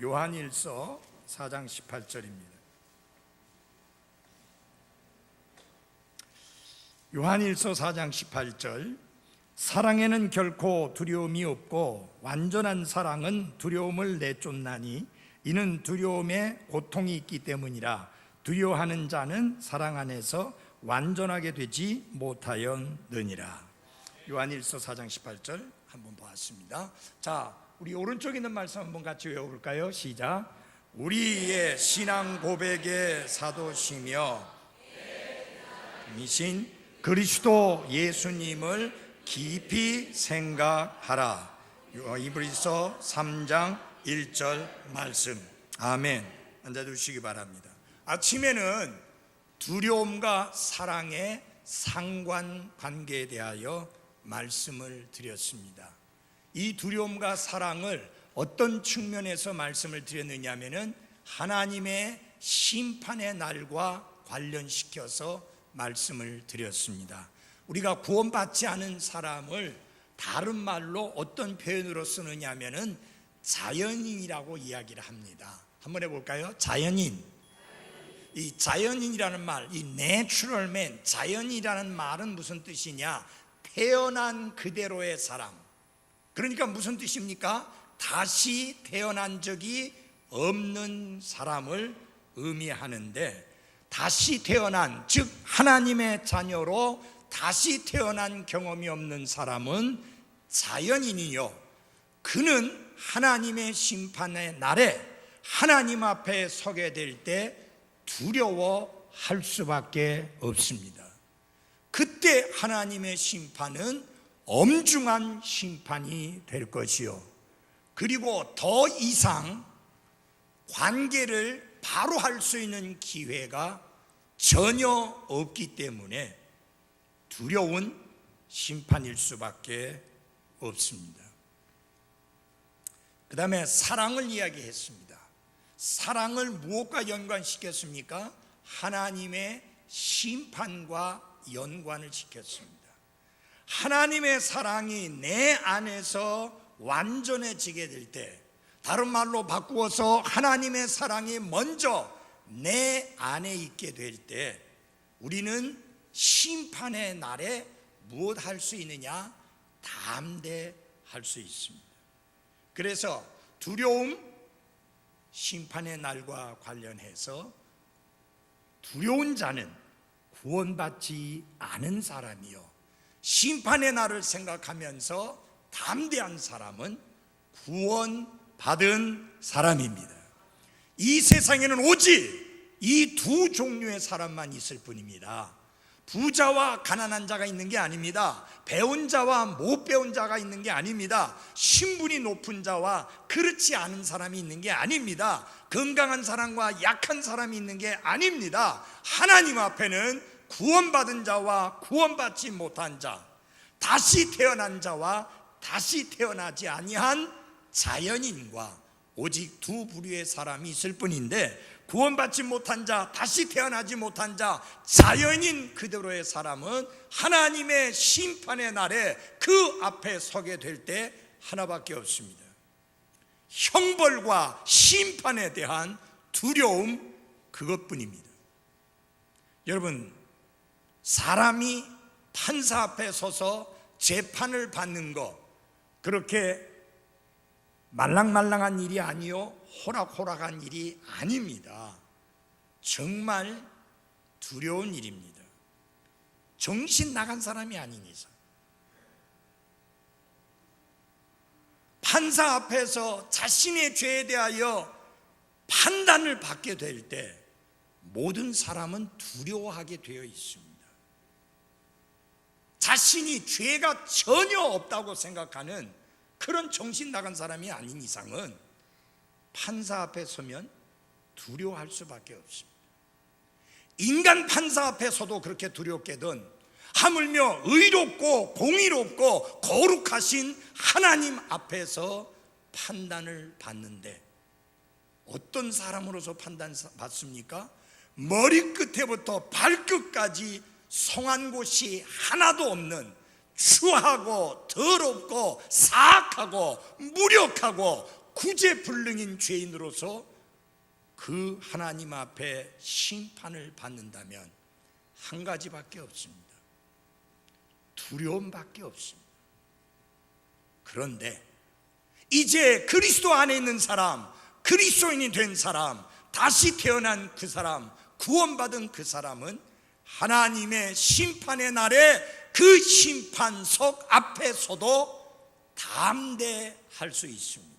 요한일서 4장 18절입니다. 요한일서 4장 18절. 사랑에는 결코 두려움이 없고 완전한 사랑은 두려움을 내쫓나니 이는 두려움에 고통이 있기 때문이라. 두려워하는 자는 사랑 안에서 완전하게 되지 못하였느니라. 요한일서 4장 18절 한번 보았습니다. 자, 우리 오른쪽에 있는 말씀 한번 같이 외워볼까요? 시작. 우리의 신앙 고백의 사도시며 이신 그리스도 예수님을 깊이 생각하라. 이브리서 3장 1절 말씀. 아멘. 앉아주시기 바랍니다. 아침에는 두려움과 사랑의 상관관계에 대하여 말씀을 드렸습니다. 이 두려움과 사랑을 어떤 측면에서 말씀을 드렸느냐 하면은 하나님의 심판의 날과 관련시켜서 말씀을 드렸습니다. 우리가 구원받지 않은 사람을 다른 말로 어떤 표현으로 쓰느냐 하면은 자연인이라고 이야기를 합니다. 한번 해볼까요? 자연인. 이 자연인이라는 말, 이 natural man, 자연이라는 말은 무슨 뜻이냐? 태어난 그대로의 사람. 그러니까 무슨 뜻입니까? 다시 태어난 적이 없는 사람을 의미하는데, 다시 태어난, 즉 하나님의 자녀로 다시 태어난 경험이 없는 사람은 자연인이요, 그는 하나님의 심판의 날에 하나님 앞에 서게 될 때 두려워할 수밖에 없습니다. 그때 하나님의 심판은 엄중한 심판이 될 것이요, 그리고 더 이상 관계를 바로 할 수 있는 기회가 전혀 없기 때문에 두려운 심판일 수밖에 없습니다. 그 다음에 사랑을 이야기했습니다. 사랑을 무엇과 연관시켰습니까? 하나님의 심판과 연관을 시켰습니다. 하나님의 사랑이 내 안에서 완전해지게 될 때, 다른 말로 바꾸어서 하나님의 사랑이 먼저 내 안에 있게 될 때, 우리는 심판의 날에 무엇 할 수 있느냐? 담대할 수 있습니다. 그래서 두려움, 심판의 날과 관련해서 두려운 자는 구원받지 않은 사람이요, 심판의 날을 생각하면서 담대한 사람은 구원받은 사람입니다. 이 세상에는 오직 이 두 종류의 사람만 있을 뿐입니다. 부자와 가난한 자가 있는 게 아닙니다. 배운 자와 못 배운 자가 있는 게 아닙니다. 신분이 높은 자와 그렇지 않은 사람이 있는 게 아닙니다. 건강한 사람과 약한 사람이 있는 게 아닙니다. 하나님 앞에는 구원받은 자와 구원받지 못한 자, 다시 태어난 자와 다시 태어나지 아니한 자연인과 오직 두 부류의 사람이 있을 뿐인데, 구원받지 못한 자, 다시 태어나지 못한 자, 자연인 그대로의 사람은 하나님의 심판의 날에 그 앞에 서게 될 때 하나밖에 없습니다. 형벌과 심판에 대한 두려움, 그것뿐입니다. 여러분, 사람이 판사 앞에 서서 재판을 받는 거, 그렇게 말랑말랑한 일이 아니요, 호락호락한 일이 아닙니다. 정말 두려운 일입니다. 정신 나간 사람이 아닌 이상. 판사 앞에서 자신의 죄에 대하여 판단을 받게 될 때 모든 사람은 두려워하게 되어 있습니다. 자신이 죄가 전혀 없다고 생각하는 그런 정신 나간 사람이 아닌 이상은 판사 앞에 서면 두려워할 수밖에 없습니다. 인간 판사 앞에 서도 그렇게 두렵게든, 하물며 의롭고 공의롭고 거룩하신 하나님 앞에서 판단을 받는데 어떤 사람으로서 판단받습니까? 머리끝에부터 발끝까지 성한 곳이 하나도 없는 추하고 더럽고 사악하고 무력하고 구제불능인 죄인으로서 그 하나님 앞에 심판을 받는다면 한 가지밖에 없습니다. 두려움밖에 없습니다. 그런데 이제 그리스도 안에 있는 사람, 그리스도인이 된 사람, 다시 태어난 그 사람, 구원받은 그 사람은 하나님의 심판의 날에 그 심판석 앞에서도 담대할 수 있습니다.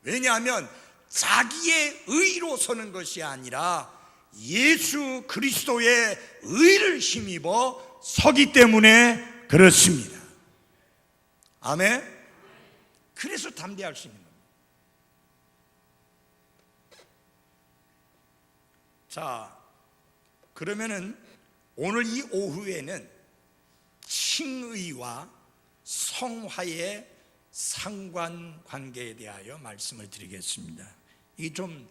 왜냐하면 자기의 의로 서는 것이 아니라 예수 그리스도의 의를 힘입어 서기 때문에 그렇습니다. 아멘. 그래서 담대할 수 있는 겁니다. 자, 그러면은 오늘 이 오후에는 칭의와 성화의 상관관계에 대하여 말씀을 드리겠습니다. 이게 좀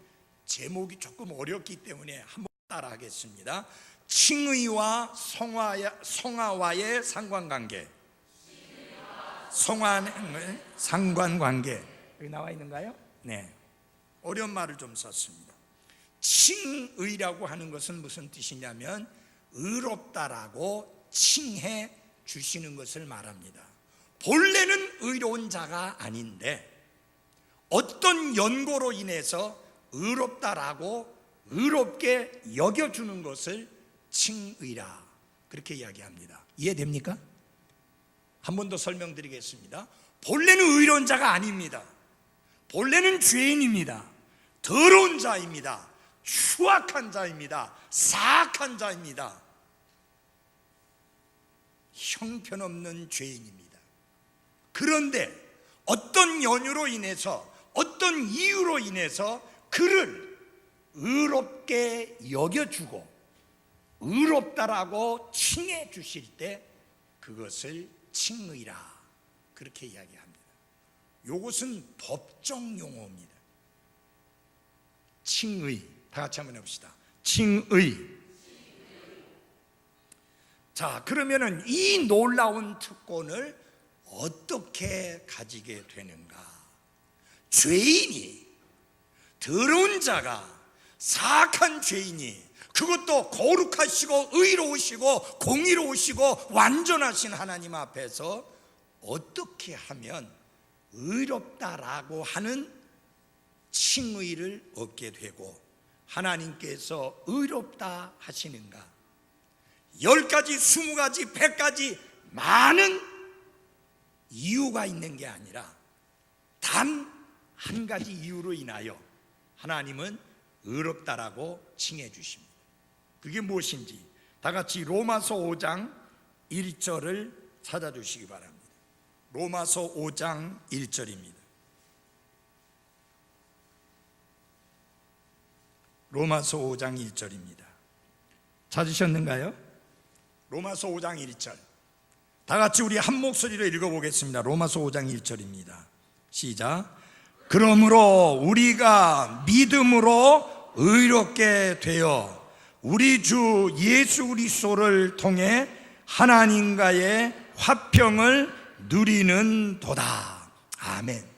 제목이 조금 어렵기 때문에 한번 따라 하겠습니다. 칭의와 성화와의 상관관계. 성화의 상관관계. 여기 나와 있는가요? 네. 어려운 말을 좀 썼습니다. 칭의라고 하는 것은 무슨 뜻이냐면 의롭다라고 칭해 주시는 것을 말합니다. 본래는 의로운 자가 아닌데 어떤 연고로 인해서 의롭다라고 의롭게 여겨주는 것을 칭의라 그렇게 이야기합니다. 이해됩니까? 한 번 더 설명드리겠습니다. 본래는 의로운 자가 아닙니다. 본래는 죄인입니다. 더러운 자입니다. 추악한 자입니다. 사악한 자입니다. 형편없는 죄인입니다. 그런데 어떤 연유로 인해서 어떤 이유로 인해서 그를 의롭게 여겨주고 의롭다라고 칭해 주실 때 그것을 칭의라 그렇게 이야기합니다. 이것은 법정 용어입니다. 칭의. 다 같이 한번 해봅시다. 칭의. 자, 그러면은 이 놀라운 특권을 어떻게 가지게 되는가? 죄인이, 더러운 자가, 사악한 죄인이, 그것도 거룩하시고 의로우시고 공의로우시고 완전하신 하나님 앞에서 어떻게 하면 의롭다라고 하는 칭의를 얻게 되고 하나님께서 의롭다 하시는가? 10가지, 20가지, 100가지 많은 이유가 있는 게 아니라 단 한 가지 이유로 인하여 하나님은 의롭다라고 칭해 주십니다. 그게 무엇인지 다 같이 로마서 5장 1절을 찾아주시기 바랍니다. 로마서 5장 1절입니다. 로마서 5장 1절입니다. 찾으셨는가요? 로마서 5장 1절. 다 같이 우리 한 목소리로 읽어보겠습니다. 로마서 5장 1절입니다. 시작. 그러므로 우리가 믿음으로 의롭게 되어 우리 주 예수 그리스도를 통해 하나님과의 화평을 누리는 도다. 아멘.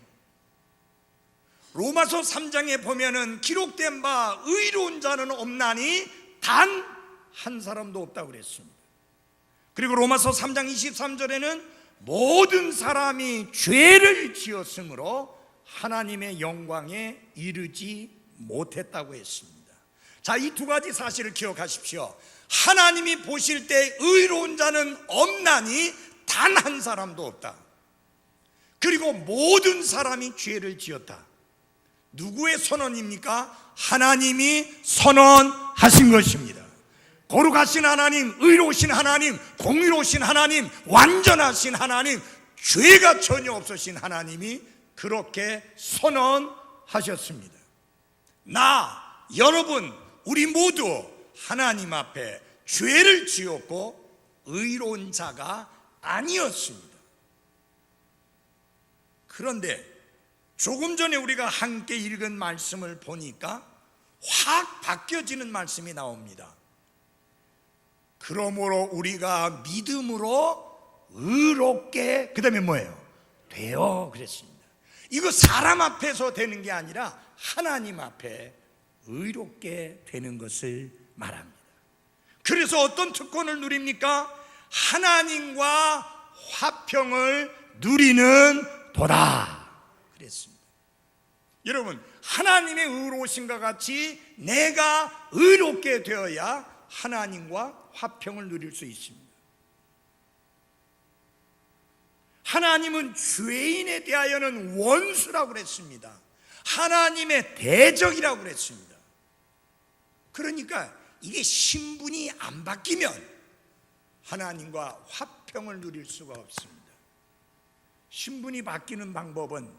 로마서 3장에 보면은 기록된 바 의로운 자는 없나니 단 한 사람도 없다고 그랬습니다. 그리고 로마서 3장 23절에는 모든 사람이 죄를 지었으므로 하나님의 영광에 이르지 못했다고 했습니다. 자, 이 두 가지 사실을 기억하십시오. 하나님이 보실 때 의로운 자는 없나니 단 한 사람도 없다. 그리고 모든 사람이 죄를 지었다. 누구의 선언입니까? 하나님이 선언하신 것입니다. 거룩하신 하나님, 의로우신 하나님, 공의로우신 하나님, 완전하신 하나님, 죄가 전혀 없으신 하나님이 그렇게 선언하셨습니다. 나, 여러분, 우리 모두 하나님 앞에 죄를 지었고 의로운 자가 아니었습니다. 그런데 조금 전에 우리가 함께 읽은 말씀을 보니까 확 바뀌어지는 말씀이 나옵니다. 그러므로 우리가 믿음으로 의롭게 그 다음에 뭐예요? 되어 그랬습니다. 이거 사람 앞에서 되는 게 아니라 하나님 앞에 의롭게 되는 것을 말합니다. 그래서 어떤 특권을 누립니까? 하나님과 화평을 누리는 도다 그랬습니다. 여러분, 하나님의 의로우심과 같이 내가 의롭게 되어야 하나님과 화평을 누릴 수 있습니다. 하나님은 죄인에 대하여는 원수라고 그랬습니다. 하나님의 대적이라고 그랬습니다. 그러니까 이게 신분이 안 바뀌면 하나님과 화평을 누릴 수가 없습니다. 신분이 바뀌는 방법은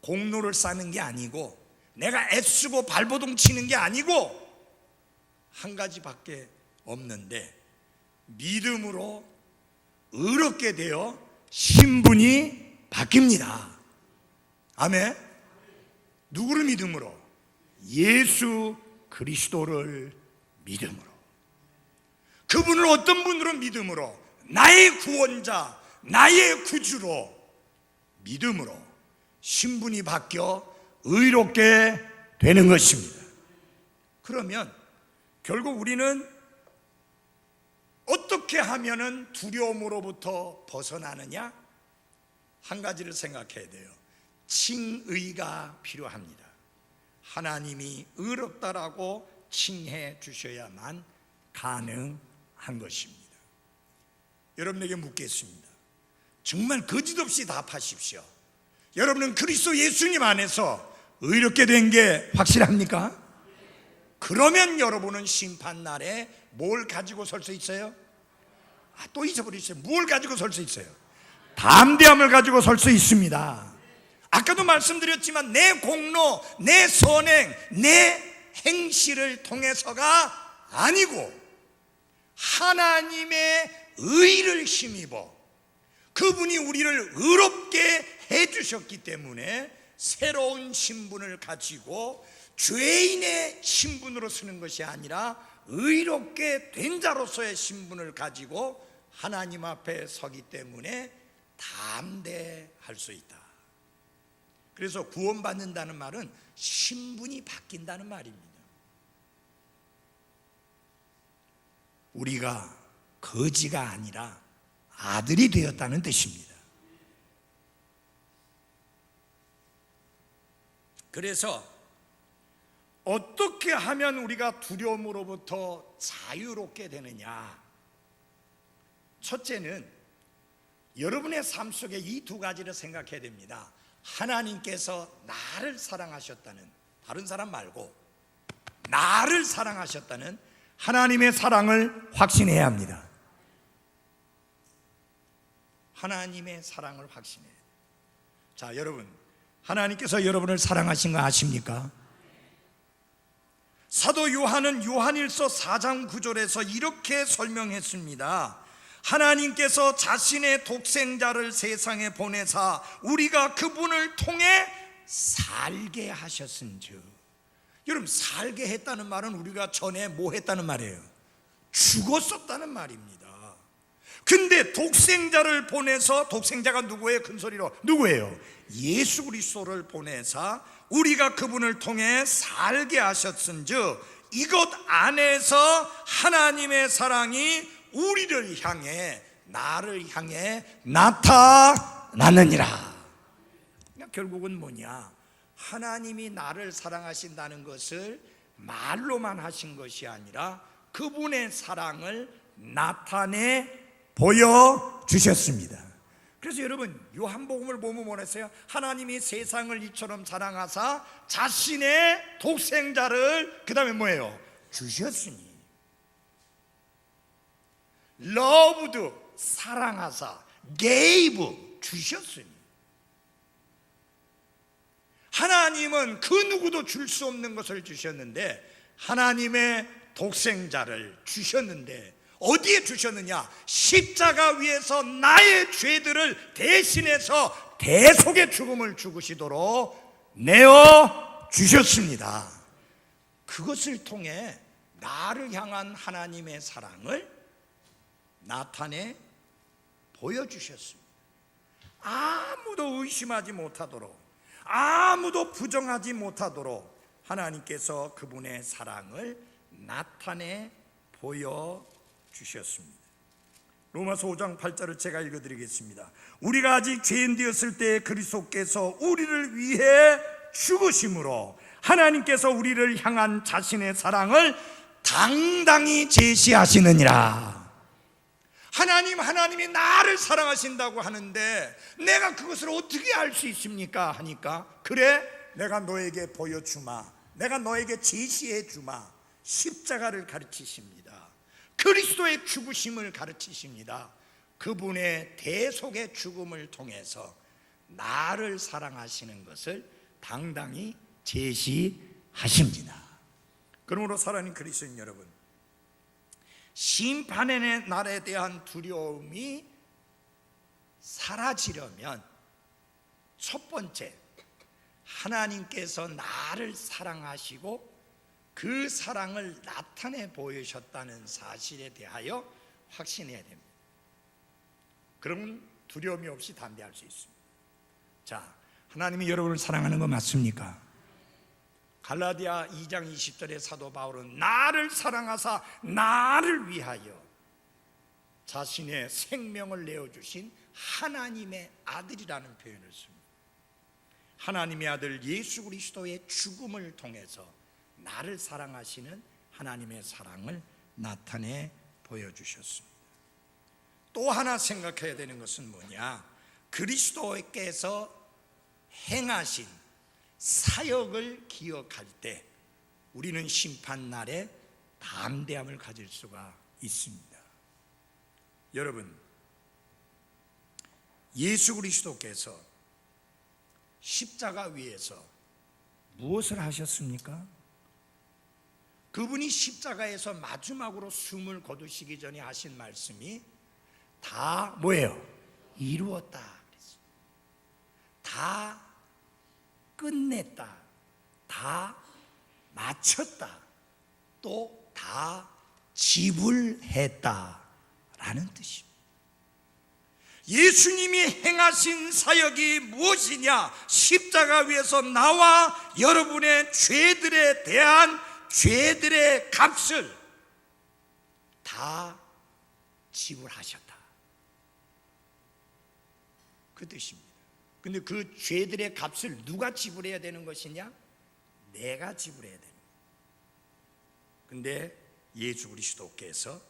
공로를 쌓는 게 아니고 내가 애쓰고 발버둥 치는 게 아니고 한 가지밖에 없는데, 믿음으로 의롭게 되어 신분이 바뀝니다. 아멘. 누구를 믿음으로? 예수 그리스도를 믿음으로. 그분을 어떤 분으로? 믿음으로. 나의 구원자, 나의 구주로 믿음으로 신분이 바뀌어 의롭게 되는 것입니다. 그러면 결국 우리는 어떻게 하면은 두려움으로부터 벗어나느냐? 한 가지를 생각해야 돼요. 칭의가 필요합니다. 하나님이 의롭다라고 칭해 주셔야만 가능한 것입니다. 여러분에게 묻겠습니다. 정말 거짓없이 답하십시오. 여러분은 그리스도 예수님 안에서 의롭게 된 게 확실합니까? 그러면 여러분은 심판날에 뭘 가지고 설 수 있어요? 또 잊어버리셨어요. 뭘 가지고 설 수 있어요? 담대함을 가지고 설 수 있습니다. 아까도 말씀드렸지만 내 공로, 내 선행, 내 행실을 통해서가 아니고 하나님의 의를 힘입어 그분이 우리를 의롭게 해주셨기 때문에 새로운 신분을 가지고 죄인의 신분으로 쓰는 것이 아니라 의롭게 된 자로서의 신분을 가지고 하나님 앞에 서기 때문에 담대할 수 있다. 그래서 구원받는다는 말은 신분이 바뀐다는 말입니다. 우리가 거지가 아니라 아들이 되었다는 뜻입니다. 그래서 어떻게 하면 우리가 두려움으로부터 자유롭게 되느냐? 첫째는 여러분의 삶 속에 이 두 가지를 생각해야 됩니다. 하나님께서 나를 사랑하셨다는, 다른 사람 말고 나를 사랑하셨다는 하나님의 사랑을 확신해야 합니다. 하나님의 사랑을 확신해야 돼요. 자, 여러분, 하나님께서 여러분을 사랑하신 거 아십니까? 사도 요한은 요한일서 4장 9절에서 이렇게 설명했습니다. 하나님께서 자신의 독생자를 세상에 보내사 우리가 그분을 통해 살게 하셨은즉. 여러분, 살게 했다는 말은 우리가 전에 뭐 했다는 말이에요? 죽었었다는 말입니다. 근데 독생자를 보내서, 독생자가 누구예요? 큰 소리로 누구예요? 예수 그리스도를 보내사 우리가 그분을 통해 살게 하셨은즉 이것 안에서 하나님의 사랑이 우리를 향해, 나를 향해 나타나느니라. 그러니까 결국은 뭐냐? 하나님이 나를 사랑하신다는 것을 말로만 하신 것이 아니라 그분의 사랑을 나타내 보여주셨습니다. 그래서 여러분, 요한복음을 보면 뭐랬어요? 하나님이 세상을 이처럼 사랑하사 자신의 독생자를, 그 다음에 뭐예요? 주셨으니. loved, 사랑하사, gave, 주셨으니. 하나님은 그 누구도 줄 수 없는 것을 주셨는데 하나님의 독생자를 주셨는데 어디에 주셨느냐? 십자가 위에서 나의 죄들을 대신해서 대속의 죽음을 죽으시도록 내어 주셨습니다. 그것을 통해 나를 향한 하나님의 사랑을 나타내 보여주셨습니다. 아무도 의심하지 못하도록, 아무도 부정하지 못하도록 하나님께서 그분의 사랑을 나타내 보여주셨습니다. 로마서 5장 8절을 제가 읽어드리겠습니다. 우리가 아직 죄인 되었을 때 그리스도께서 우리를 위해 죽으심으로 하나님께서 우리를 향한 자신의 사랑을 당당히 제시하시느니라. 하나님이 나를 사랑하신다고 하는데 내가 그것을 어떻게 알 수 있습니까? 하니까 그래, 내가 너에게 보여주마, 내가 너에게 제시해 주마. 십자가를 가르치십니다. 그리스도의 죽으심을 가르치십니다. 그분의 대속의 죽음을 통해서 나를 사랑하시는 것을 당당히 제시하십니다. 그러므로 사랑하는 그리스도인 여러분, 심판의 날에 대한 두려움이 사라지려면 첫 번째, 하나님께서 나를 사랑하시고 그 사랑을 나타내 보이셨다는 사실에 대하여 확신해야 됩니다. 그러면 두려움이 없이 담대할 수 있습니다. 자, 하나님이 여러분을 사랑하는 거 맞습니까? 갈라디아 2장 20절에 사도 바울은 나를 사랑하사 나를 위하여 자신의 생명을 내어주신 하나님의 아들이라는 표현을 씁니다. 하나님의 아들 예수 그리스도의 죽음을 통해서 나를 사랑하시는 하나님의 사랑을 나타내 보여주셨습니다. 또 하나 생각해야 되는 것은 뭐냐? 그리스도께서 행하신 사역을 기억할 때 우리는 심판날에 담대함을 가질 수가 있습니다. 여러분, 예수 그리스도께서 십자가 위에서 무엇을 하셨습니까? 그분이 십자가에서 마지막으로 숨을 거두시기 전에 하신 말씀이 다 뭐예요? 이루었다 그랬어요. 다 끝냈다, 다 마쳤다, 또 다 지불했다 라는 뜻입니다. 예수님이 행하신 사역이 무엇이냐? 십자가 위에서 나와 여러분의 죄들에 대한 죄들의 값을 다 지불하셨다, 그 뜻입니다. 근데 그 죄들의 값을 누가 지불해야 되는 것이냐? 내가 지불해야 됩니다. 근데 예수 그리스도께서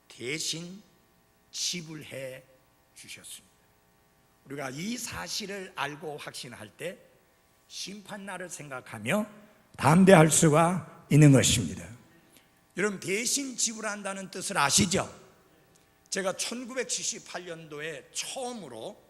대신 지불해 주셨습니다. 우리가 이 사실을 알고 확신할 때 심판날을 생각하며 담대할 수가 있는 것입니다. 여러분, 대신 지불한다는 뜻을 아시죠? 제가 1978년도에 처음으로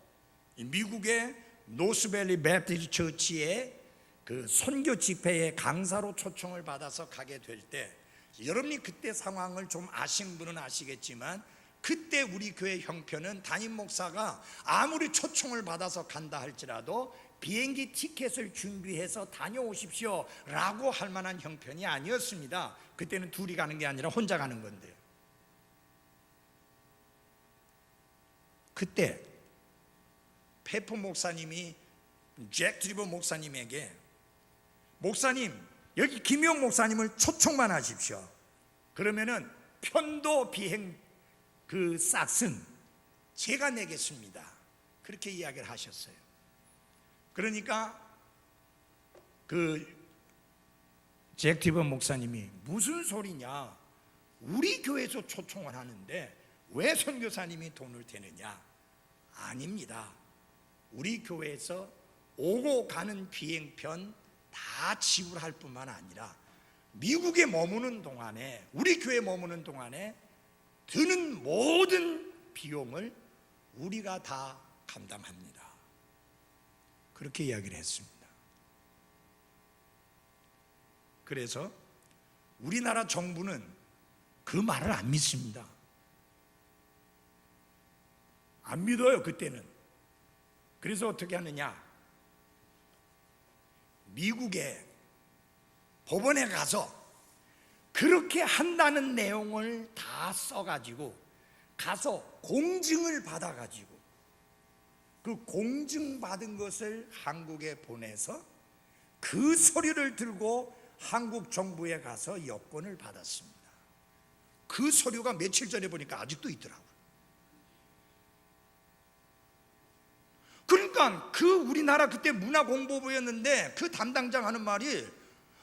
미국의 노스밸리 베프티스트 처치의 그 선교 집회의 강사로 초청을 받아서 가게 될 때, 여러분이 그때 상황을 좀 아신 분은 아시겠지만 그때 우리 교회 형편은 담임 목사가 아무리 초청을 받아서 간다 할지라도 비행기 티켓을 준비해서 다녀오십시오 라고 할 만한 형편이 아니었습니다. 그때는 둘이 가는 게 아니라 혼자 가는 건데요. 그때 페프 목사님이 잭 드리버 목사님에게, 목사님, 여기 김용 목사님을 초청만 하십시오. 그러면은 편도 비행 그 싹은 제가 내겠습니다. 그렇게 이야기를 하셨어요. 그러니까 그 잭 드리버 목사님이 무슨 소리냐? 우리 교회에서 초청을 하는데 왜 선교사님이 돈을 대느냐? 아닙니다. 우리 교회에서 오고 가는 비행편 다 지불할 뿐만 아니라 미국에 머무는 동안에, 우리 교회에 머무는 동안에 드는 모든 비용을 우리가 다 감당합니다. 그렇게 이야기를 했습니다. 그래서 우리나라 정부는 그 말을 안 믿습니다. 안 믿어요, 그때는. 그래서 어떻게 하느냐? 미국의 법원에 가서 그렇게 한다는 내용을 다 써가지고 가서 공증을 받아가지고 그 공증받은 것을 한국에 보내서 그 서류를 들고 한국 정부에 가서 여권을 받았습니다. 그 서류가 며칠 전에 보니까 아직도 있더라고요. 그러니까 그 우리나라 그때 문화공보부였는데 그 담당자가 하는 말이,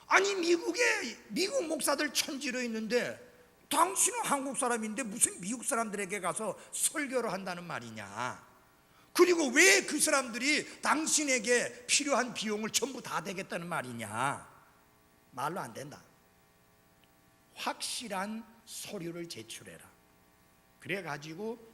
아니 미국 목사들 천지로 있는데 당신은 한국 사람인데 무슨 미국 사람들에게 가서 설교를 한다는 말이냐, 그리고 왜 그 사람들이 당신에게 필요한 비용을 전부 다 대겠다는 말이냐. 말로 안 된다. 확실한 서류를 제출해라. 그래가지고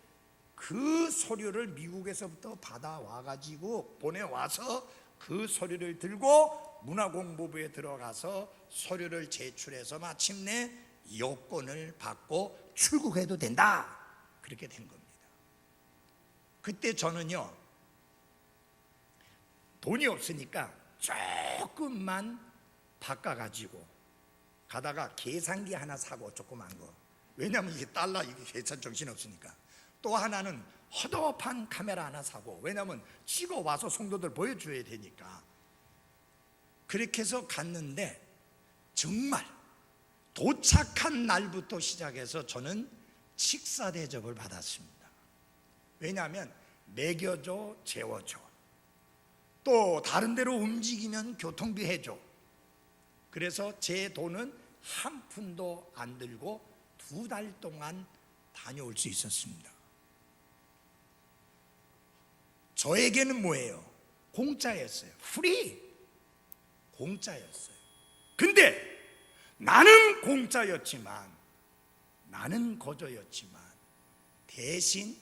그 서류를 미국에서부터 받아와가지고 보내와서 그 서류를 들고 문화공보부에 들어가서 서류를 제출해서 마침내 여권을 받고 출국해도 된다. 그렇게 된 겁니다. 그때 저는요, 돈이 없으니까 조금만 바꿔가지고 가다가 계산기 하나 사고, 조그만 거. 왜냐하면 이게 달러, 이게 계산 정신 없으니까. 또 하나는 허접한 카메라 하나 사고, 왜냐하면 찍어 와서 성도들 보여줘야 되니까. 그렇게 해서 갔는데 정말 도착한 날부터 시작해서 저는 식사 대접을 받았습니다. 왜냐하면 먹여줘, 재워줘, 또 다른 데로 움직이면 교통비 해줘. 그래서 제 돈은 한 푼도 안 들고 2달 동안 다녀올 수 있었습니다. 저에게는 뭐예요? 공짜였어요. 프리, 공짜였어요. 근데 나는 공짜였지만, 나는 거저였지만 대신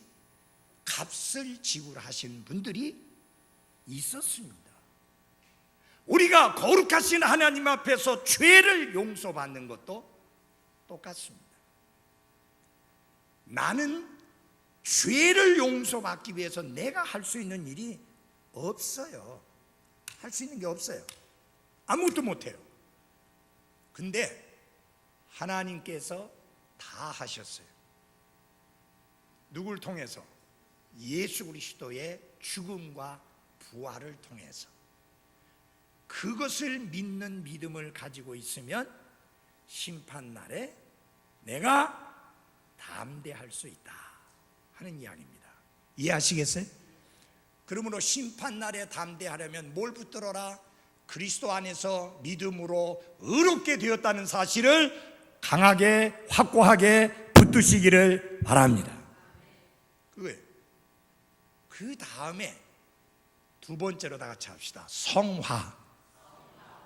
값을 지불하신 분들이 있었습니다. 우리가 거룩하신 하나님 앞에서 죄를 용서받는 것도 똑같습니다. 나는 죄를 용서받기 위해서 내가 할 수 있는 일이 없어요. 할 수 있는 게 없어요. 아무것도 못해요. 근데 하나님께서 다 하셨어요. 누굴 통해서? 예수 그리스도의 죽음과 부활을 통해서. 그것을 믿는 믿음을 가지고 있으면 심판날에 내가 담대할 수 있다 하는 이야기입니다. 이해하시겠어요? 그러므로 심판날에 담대하려면 뭘 붙들어라? 그리스도 안에서 믿음으로 의롭게 되었다는 사실을 강하게 확고하게 붙드시기를 바랍니다. 그거예요. 그 다음에 두 번째로 다 같이 합시다. 성화.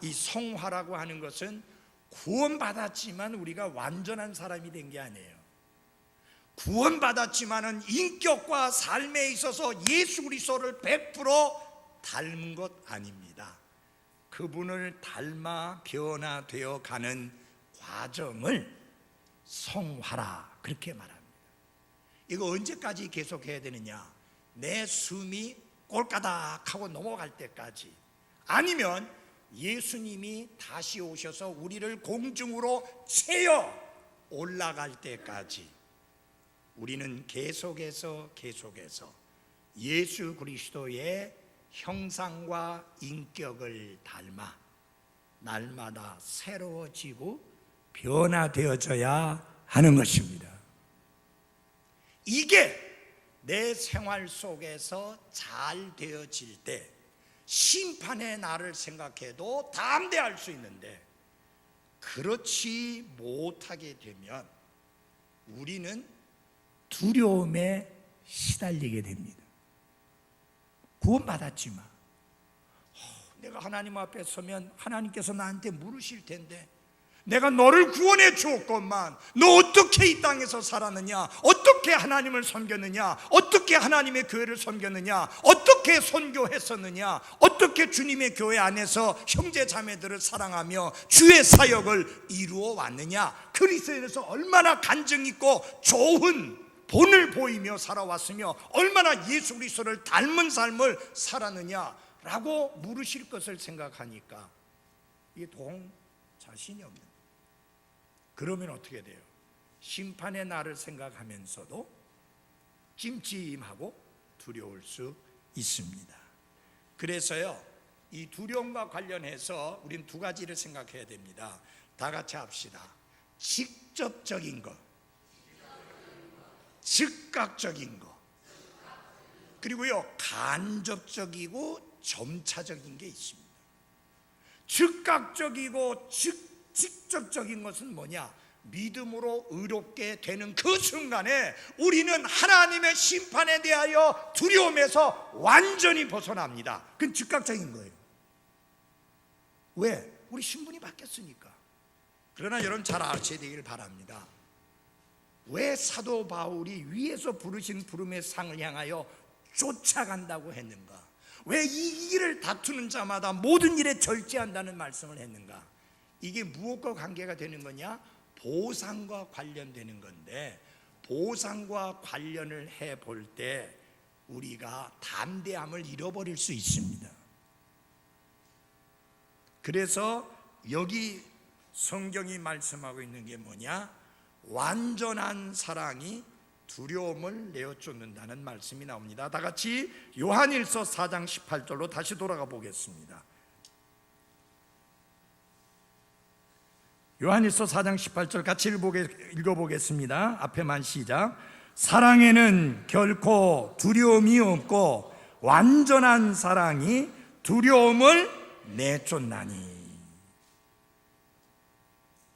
이 성화라고 하는 것은 구원받았지만 우리가 완전한 사람이 된 게 아니에요. 구원받았지만은 인격과 삶에 있어서 예수 그리스도를 100% 닮은 것 아닙니다. 그분을 닮아 변화되어 가는 과정을 성화라 그렇게 말합니다. 이거 언제까지 계속해야 되느냐? 내 숨이 꼴까닥하고 넘어갈 때까지, 아니면 예수님이 다시 오셔서 우리를 공중으로 채워 올라갈 때까지 우리는 계속해서 예수 그리스도의 형상과 인격을 닮아 날마다 새로워지고 변화되어져야 하는 것입니다. 이게 내 생활 속에서 잘 되어질 때 심판의 날을 생각해도 담대할 수 있는데, 그렇지 못하게 되면 우리는 두려움에 시달리게 됩니다. 구원받았지만 내가 하나님 앞에 서면 하나님께서 나한테 물으실 텐데, 내가 너를 구원해 주었건만 너 어떻게 이 땅에서 살았느냐, 어떻게 하나님을 섬겼느냐, 어떻게 하나님의 교회를 섬겼느냐, 어떻게 선교했었느냐, 어떻게 주님의 교회 안에서 형제 자매들을 사랑하며 주의 사역을 이루어 왔느냐, 그리스도에서 얼마나 간증 있고 좋은 본을 보이며 살아왔으며 얼마나 예수 그리스도를 닮은 삶을 살았느냐라고 물으실 것을 생각하니까 이게 동 자신이 없는. 그러면 어떻게 돼요? 심판의 날을 생각하면서도 찜찜하고 두려울 수 있습니다. 그래서요, 이 두려움과 관련해서 우리는 두 가지를 생각해야 됩니다. 다 같이 합시다. 직접적인 것, 즉각적인 것, 그리고요 간접적이고 점차적인 게 있습니다. 즉각적이고 직접적인 것은 뭐냐? 믿음으로 의롭게 되는 그 순간에 우리는 하나님의 심판에 대하여 두려움에서 완전히 벗어납니다. 그건 즉각적인 거예요. 왜? 우리 신분이 바뀌었으니까. 그러나 여러분 잘 아셔야 되길 바랍니다. 왜 사도 바울이 위에서 부르신 부름의 상을 향하여 쫓아간다고 했는가? 왜 이 일을 다투는 자마다 모든 일에 절제한다는 말씀을 했는가? 이게 무엇과 관계가 되는 거냐? 보상과 관련되는 건데, 보상과 관련을 해볼 때 우리가 담대함을 잃어버릴 수 있습니다. 그래서 여기 성경이 말씀하고 있는 게 뭐냐? 완전한 사랑이 두려움을 내어쫓는다는 말씀이 나옵니다. 다 같이 요한일서 4장 18절로 다시 돌아가 보겠습니다. 요한일서 4장 18절 같이 읽어보겠습니다. 앞에만 시작. 사랑에는 결코 두려움이 없고 완전한 사랑이 두려움을 내쫓나니.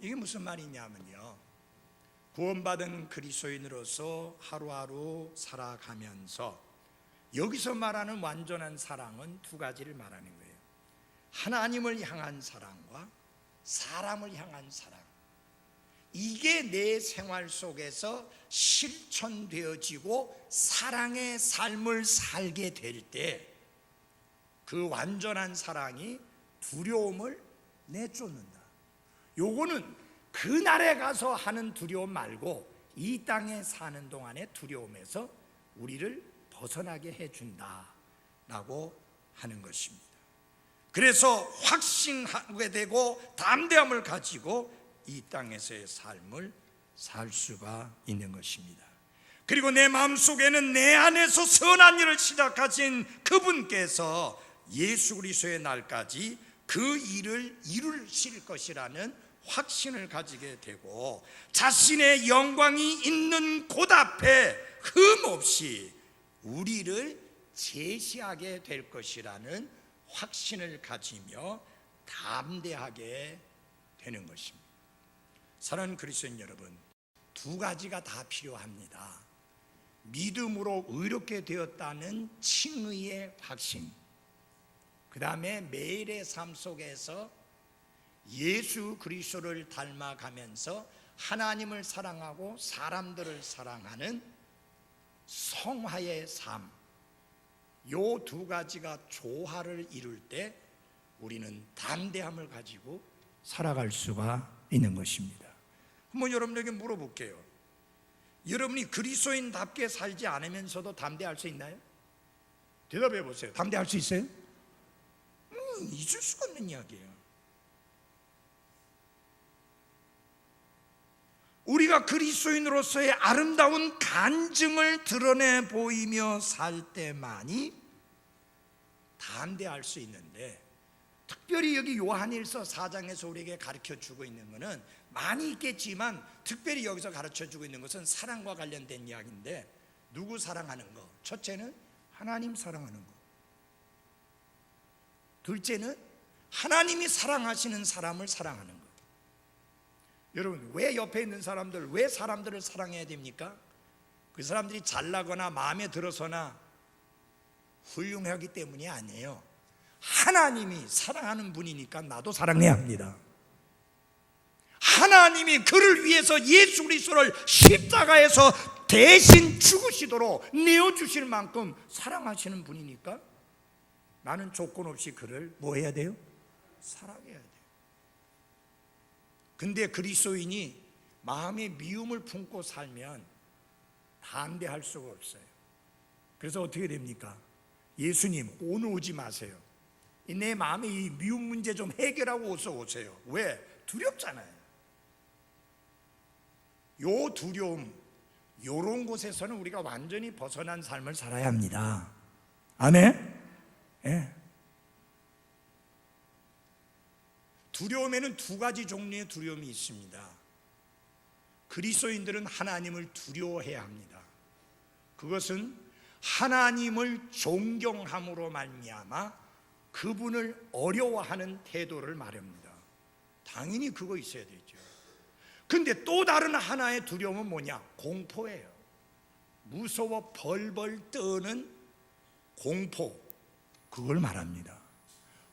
이게 무슨 말이냐면요, 구원받은 그리스도인으로서 하루하루 살아가면서 여기서 말하는 완전한 사랑은 두 가지를 말하는 거예요. 하나님을 향한 사랑과 사람을 향한 사랑. 이게 내 생활 속에서 실천되어지고 사랑의 삶을 살게 될 때 그 완전한 사랑이 두려움을 내쫓는다. 요거는 그날에 가서 하는 두려움 말고 이 땅에 사는 동안의 두려움에서 우리를 벗어나게 해준다라고 하는 것입니다. 그래서 확신하게 되고 담대함을 가지고 이 땅에서의 삶을 살 수가 있는 것입니다. 그리고 내 마음속에는 내 안에서 선한 일을 시작하신 그분께서 예수 그리스도의 날까지 그 일을 이루실 것이라는 확신을 가지게 되고, 자신의 영광이 있는 곳 앞에 흠없이 우리를 제시하게 될 것이라는 확신을 가지며 담대하게 되는 것입니다. 사랑하는 그리스도인 여러분, 두 가지가 다 필요합니다. 믿음으로 의롭게 되었다는 칭의의 확신, 그 다음에 매일의 삶 속에서 예수 그리스도를 닮아가면서 하나님을 사랑하고 사람들을 사랑하는 성화의 삶, 요 두 가지가 조화를 이룰 때 우리는 담대함을 가지고 살아갈 수가 있는 것입니다. 한번 여러분에게 물어볼게요. 여러분이 그리스도인답게 살지 않으면서도 담대할 수 있나요? 대답해 보세요. 담대할 수 있어요? 있을 수가 없는 이야기예요. 우리가 그리스도인으로서의 아름다운 간증을 드러내 보이며 살 때만이 담대할 수 있는데, 특별히 여기 요한일서 4장에서 우리에게 가르쳐주고 있는 것은 많이 있겠지만 특별히 여기서 가르쳐주고 있는 것은 사랑과 관련된 이야기인데, 누구 사랑하는 거? 첫째는 하나님 사랑하는 거, 둘째는 하나님이 사랑하시는 사람을 사랑하는 거. 여러분, 왜 옆에 있는 사람들, 왜 사람들을 사랑해야 됩니까? 그 사람들이 잘나거나 마음에 들어서나 훌륭하기 때문이 아니에요. 하나님이 사랑하는 분이니까 나도 사랑해야 합니다. 하나님이 그를 위해서 예수 그리스도를 십자가에서 대신 죽으시도록 내어주실 만큼 사랑하시는 분이니까 나는 조건 없이 그를 뭐 해야 돼요? 사랑해야 돼요. 근데 그리스도인이 마음에 미움을 품고 살면 담대할 수가 없어요. 그래서 어떻게 됩니까? 예수님, 오늘 오지 마세요. 내 마음에 이 미움 문제 좀 해결하고 어서 오세요. 왜? 두렵잖아요. 요 두려움, 요런 곳에서는 우리가 완전히 벗어난 삶을 살아야 합니다. 아멘? 예. 두려움에는 두 가지 종류의 두려움이 있습니다. 그리스도인들은 하나님을 두려워해야 합니다. 그것은 하나님을 존경함으로 말미암아 그분을 어려워하는 태도를 말합니다. 당연히 그거 있어야 되죠. 근데 또 다른 하나의 두려움은 뭐냐? 공포예요. 무서워 벌벌 떠는 공포, 그걸 말합니다.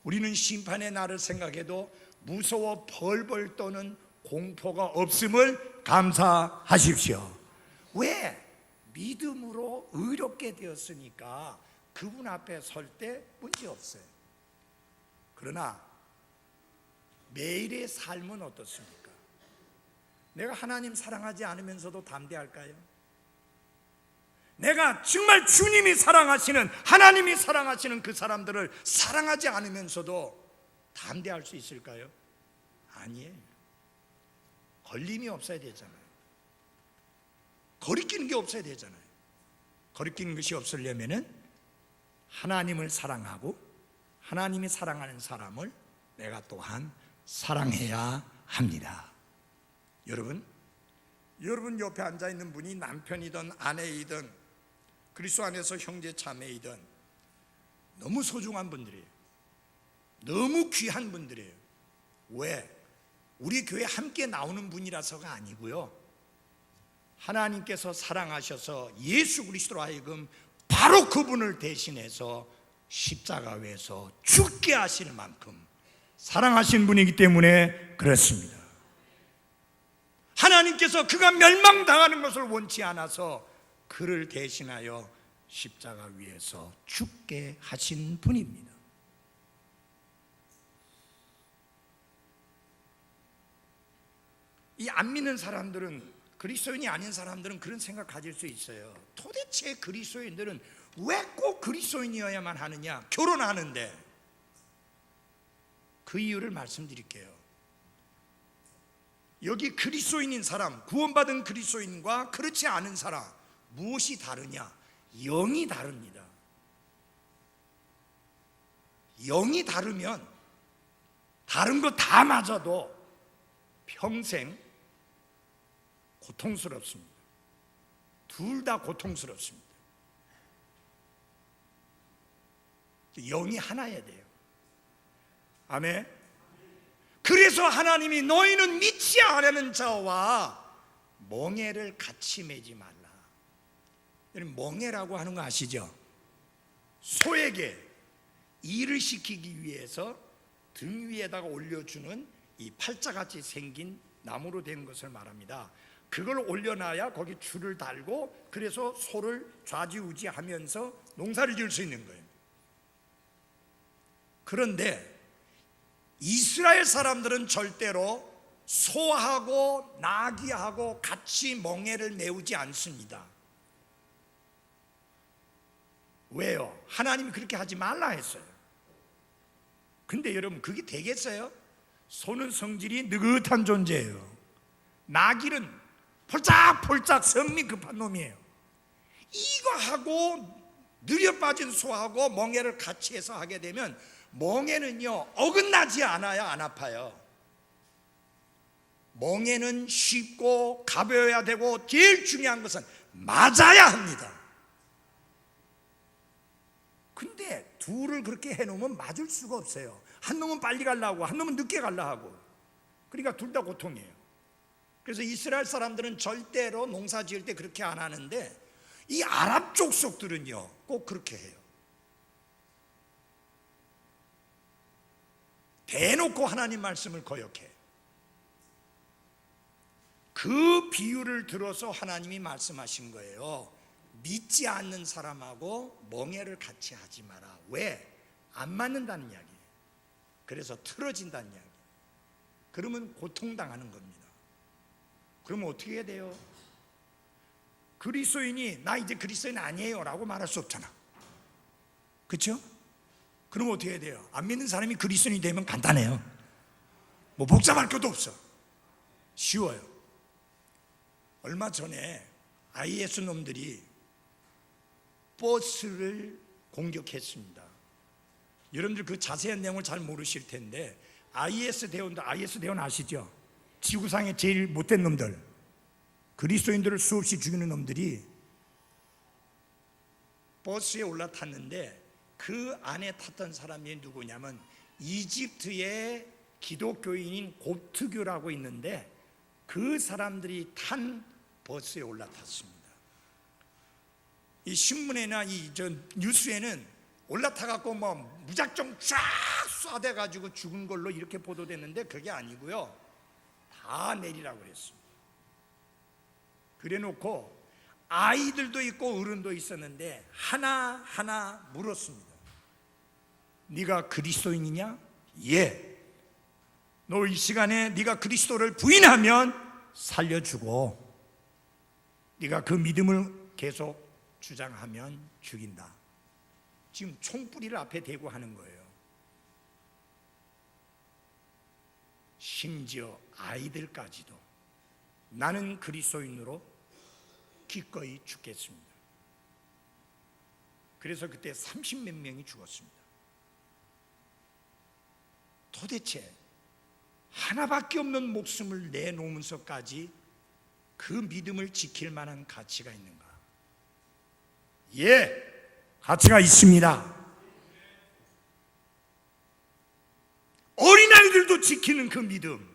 우리는 심판의 날을 생각해도 무서워 벌벌 떠는 공포가 없음을 감사하십시오. 왜? 믿음으로 의롭게 되었으니까 그분 앞에 설 때 문제 없어요. 그러나 매일의 삶은 어떻습니까? 내가 하나님 사랑하지 않으면서도 담대할까요? 내가 정말 주님이 사랑하시는, 하나님이 사랑하시는 그 사람들을 사랑하지 않으면서도 담대할 수 있을까요? 아니에요. 걸림이 없어야 되잖아요. 거리끼는 게 없어야 되잖아요. 거리끼는 것이 없으려면은 하나님을 사랑하고 하나님이 사랑하는 사람을 내가 또한 사랑해야 합니다. 여러분 옆에 앉아있는 분이 남편이든 아내이든 그리스도 안에서 형제 자매이든 너무 소중한 분들이에요. 너무 귀한 분들이에요. 왜? 우리 교회 함께 나오는 분이라서가 아니고요, 하나님께서 사랑하셔서 예수 그리스도로 하여금 바로 그분을 대신해서 십자가에서 죽게 하실 만큼 사랑하신 분이기 때문에 그렇습니다. 하나님께서 그가 멸망당하는 것을 원치 않아서 그를 대신하여 십자가 위에서 죽게 하신 분입니다. 이 안 믿는 사람들은, 그리스도인이 아닌 사람들은 그런 생각 가질 수 있어요. 도대체 그리스도인들은 왜 꼭 그리스도인이어야만 하느냐? 결혼하는데. 그 이유를 말씀드릴게요. 여기 그리스도인인 사람, 구원받은 그리스도인과 그렇지 않은 사람, 무엇이 다르냐? 영이 다릅니다. 영이 다르면 다른 거 다 맞아도 평생 고통스럽습니다. 둘 다 고통스럽습니다. 영이 하나여야 돼요. 아멘. 그래서 하나님이 너희는 믿지 않는 자와 멍에를 같이 매지 말라. 멍에라고 하는 거 아시죠? 소에게 일을 시키기 위해서 등 위에다가 올려주는 이 팔자같이 생긴 나무로 된 것을 말합니다. 그걸 올려놔야 거기 줄을 달고, 그래서 소를 좌지우지하면서 농사를 지을 수 있는 거예요. 그런데 이스라엘 사람들은 절대로 소하고 나귀하고 같이 멍에를 메우지 않습니다. 왜요? 하나님이 그렇게 하지 말라 했어요. 근데 여러분, 그게 되겠어요? 소는 성질이 느긋한 존재예요. 나귀는 폴짝폴짝 성미 급한 놈이에요. 이거하고 느려 빠진 소하고 멍에를 같이 해서 하게 되면 멍에는요, 어긋나지 않아야 안 아파요. 멍에는 쉽고 가벼워야 되고, 제일 중요한 것은 맞아야 합니다. 근데 둘을 그렇게 해놓으면 맞을 수가 없어요. 한 놈은 빨리 가려고, 한 놈은 늦게 가려고 하고, 그러니까 둘 다 고통이에요. 그래서 이스라엘 사람들은 절대로 농사 지을 때 그렇게 안 하는데, 이 아랍 족속들은요 꼭 그렇게 해요. 대놓고 하나님 말씀을 거역해. 그 비유를 들어서 하나님이 말씀하신 거예요. 믿지 않는 사람하고 멍에를 같이 하지 마라. 왜? 안 맞는다는 이야기예요. 그래서 틀어진다는 이야기예요. 그러면 고통당하는 겁니다. 그러면 어떻게 해야 돼요? 그리스도인이 나 이제 그리스도인 아니에요 라고 말할 수 없잖아. 그렇죠? 그럼 어떻게 해야 돼요? 안 믿는 사람이 그리스도인이 되면 간단해요. 뭐 복잡할 것도 없어. 쉬워요. 얼마 전에 IS 놈들이 버스를 공격했습니다. 여러분들 그 자세한 내용을 잘 모르실 텐데 IS 대원 아시죠? 지구상의 제일 못된 놈들, 그리스도인들을 수없이 죽이는 놈들이 버스에 올라탔는데 그 안에 탔던 사람이 누구냐면 이집트의 기독교인인 곱트교라고 있는데 그 사람들이 탄 버스에 올라탔습니다. 이 신문이나 뉴스에는 올라타갖고 뭐 무작정 쫙 쏴대가지고 죽은 걸로 이렇게 보도됐는데 그게 아니고요, 다 내리라고 그랬습니다. 그래놓고 아이들도 있고 어른도 있었는데 하나하나 물었습니다. 네가 그리스도인이냐? 예. 너 이 시간에 네가 그리스도를 부인하면 살려주고 네가 그 믿음을 계속 주장하면 죽인다. 지금 총뿌리를 앞에 대고 하는 거예요. 심지어 아이들까지도 나는 그리스도인으로 기꺼이 죽겠습니다. 그래서 그때 30몇 명이 죽었습니다. 도대체 하나밖에 없는 목숨을 내놓으면서까지 그 믿음을 지킬 만한 가치가 있는가? 예, 가치가 있습니다. 어린아이들도 지키는 그 믿음,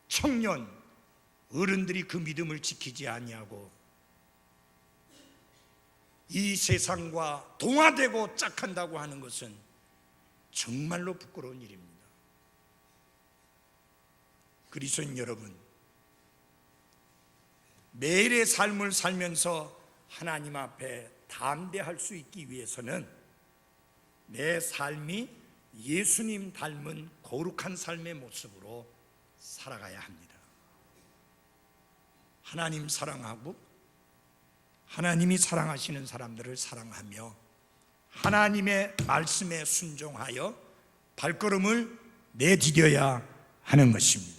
청년, 어른들이 그 믿음을 지키지 아니하고 이 세상과 동화되고 짝한다고 하는 것은 정말로 부끄러운 일입니다. 그리스도인 여러분, 매일의 삶을 살면서 하나님 앞에 담대할 수 있기 위해서는 내 삶이 예수님 닮은 거룩한 삶의 모습으로 살아가야 합니다. 하나님 사랑하고 하나님이 사랑하시는 사람들을 사랑하며 하나님의 말씀에 순종하여 발걸음을 내디뎌야 하는 것입니다.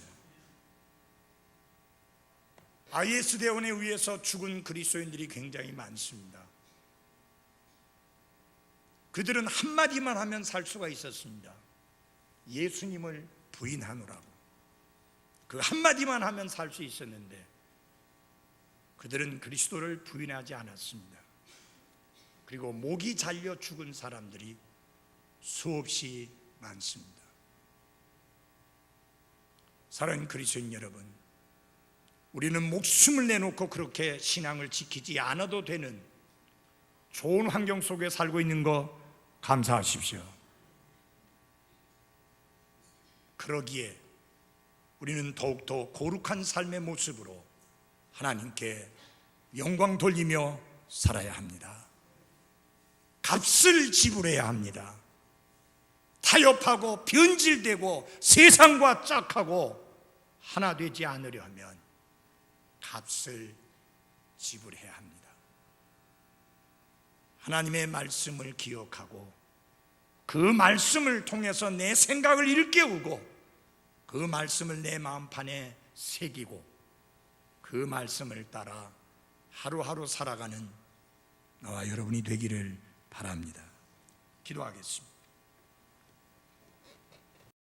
IS 대원에 의해서 죽은 그리스도인들이 굉장히 많습니다. 그들은 한마디만 하면 살 수가 있었습니다. 예수님을 부인하노라고. 그 한마디만 하면 살 수 있었는데 그들은 그리스도를 부인하지 않았습니다. 그리고 목이 잘려 죽은 사람들이 수없이 많습니다. 사랑하는 그리스도인 여러분, 우리는 목숨을 내놓고 그렇게 신앙을 지키지 않아도 되는 좋은 환경 속에 살고 있는 거 감사하십시오. 그러기에 우리는 더욱더 거룩한 삶의 모습으로 하나님께 영광 돌리며 살아야 합니다. 값을 지불해야 합니다. 타협하고 변질되고 세상과 짝하고 하나 되지 않으려 하면 값을 지불해야 합니다. 하나님의 말씀을 기억하고 그 말씀을 통해서 내 생각을 일깨우고 그 말씀을 내 마음판에 새기고 그 말씀을 따라 하루하루 살아가는 나와 여러분이 되기를 바랍니다. 기도하겠습니다.